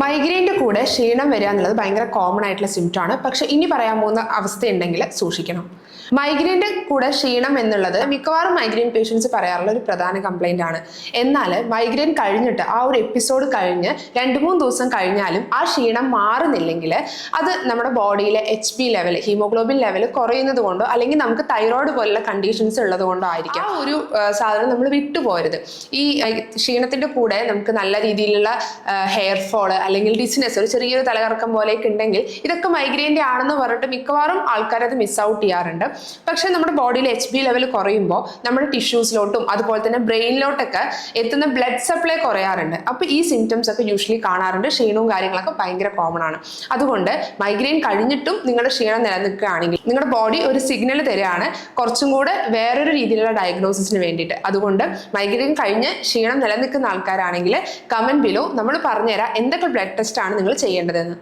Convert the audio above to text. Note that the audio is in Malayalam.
മൈഗ്രെയിൻ്റെ കൂടെ ക്ഷീണം വരിക എന്നുള്ളത് ഭയങ്കര കോമൺ ആയിട്ടുള്ള സിംറ്റം ആണ്. പക്ഷെ ഇനി പറയാൻ പോകുന്ന അവസ്ഥയുണ്ടെങ്കിൽ സൂക്ഷിക്കണം. മൈഗ്രെയിൻ്റെ കൂടെ ക്ഷീണം എന്നുള്ളത് മിക്കവാറും മൈഗ്രെയിൻ പേഷ്യൻസ് പറയാറുള്ള ഒരു പ്രധാന കംപ്ലൈൻ്റ് ആണ്. എന്നാൽ മൈഗ്രെയിൻ കഴിഞ്ഞിട്ട് ആ ഒരു എപ്പിസോഡ് കഴിഞ്ഞ് 2-3 ദിവസം കഴിഞ്ഞാലും ആ ക്ഷീണം മാറുന്നില്ലെങ്കിൽ അത് നമ്മുടെ ബോഡിയിലെ HB ലെവൽ, ഹീമോഗ്ലോബിൻ ലെവൽ കുറയുന്നത് കൊണ്ടോ അല്ലെങ്കിൽ നമുക്ക് തൈറോയ്ഡ് പോലുള്ള കണ്ടീഷൻസ് ഉള്ളത് കൊണ്ടോ ആയിരിക്കും. ആ ഒരു സാധനം നമ്മൾ വിട്ടുപോകരുത്. ഈ ക്ഷീണത്തിൻ്റെ കൂടെ നമുക്ക് നല്ല രീതിയിലുള്ള ഹെയർ ഫോള് അല്ലെങ്കിൽ ഡിസ്നെസ്, ഒരു ചെറിയൊരു തലകറക്കം പോലെയൊക്കെ ഉണ്ടെങ്കിൽ ഇതൊക്കെ മൈഗ്രെയിൻ്റെ ആണെന്ന് പറഞ്ഞിട്ട് മിക്കവാറും ആൾക്കാർ അത് മിസ് ഔട്ട് ചെയ്യാറുണ്ട്. പക്ഷെ നമ്മുടെ ബോഡിയിൽ HB ലെവൽ കുറയുമ്പോൾ നമ്മുടെ ടിഷ്യൂസിലോട്ടും അതുപോലെ തന്നെ ബ്രെയിനിലോട്ടൊക്കെ എത്തുന്ന ബ്ലഡ് സപ്ലൈ കുറയാറുണ്ട്. അപ്പോൾ ഈ സിംറ്റംസ് ഒക്കെ യൂഷ്വലി കാണാറുണ്ട്. ക്ഷീണവും കാര്യങ്ങളൊക്കെ ഭയങ്കര കോമൺ ആണ്. അതുകൊണ്ട് മൈഗ്രെയിൻ കഴിഞ്ഞിട്ടും നിങ്ങളുടെ ക്ഷീണം നിലനിൽക്കുകയാണെങ്കിൽ നിങ്ങളുടെ ബോഡി ഒരു സിഗ്നൽ തരികയാണ് കുറച്ചും കൂടെ വേറൊരു രീതിയിലുള്ള ഡയഗ്നോസിസിന് വേണ്ടിയിട്ട്. അതുകൊണ്ട് മൈഗ്രെയിൻ കഴിഞ്ഞ് ക്ഷീണം നിലനിൽക്കുന്ന ആൾക്കാരാണെങ്കിൽ കമന്റ് ബിലോ നമ്മൾ പറഞ്ഞുതരാം എന്തൊക്കെ ബ്ലഡ് ടെസ്റ്റ് ആണ് നിങ്ങൾ ചെയ്യേണ്ടതെന്ന്.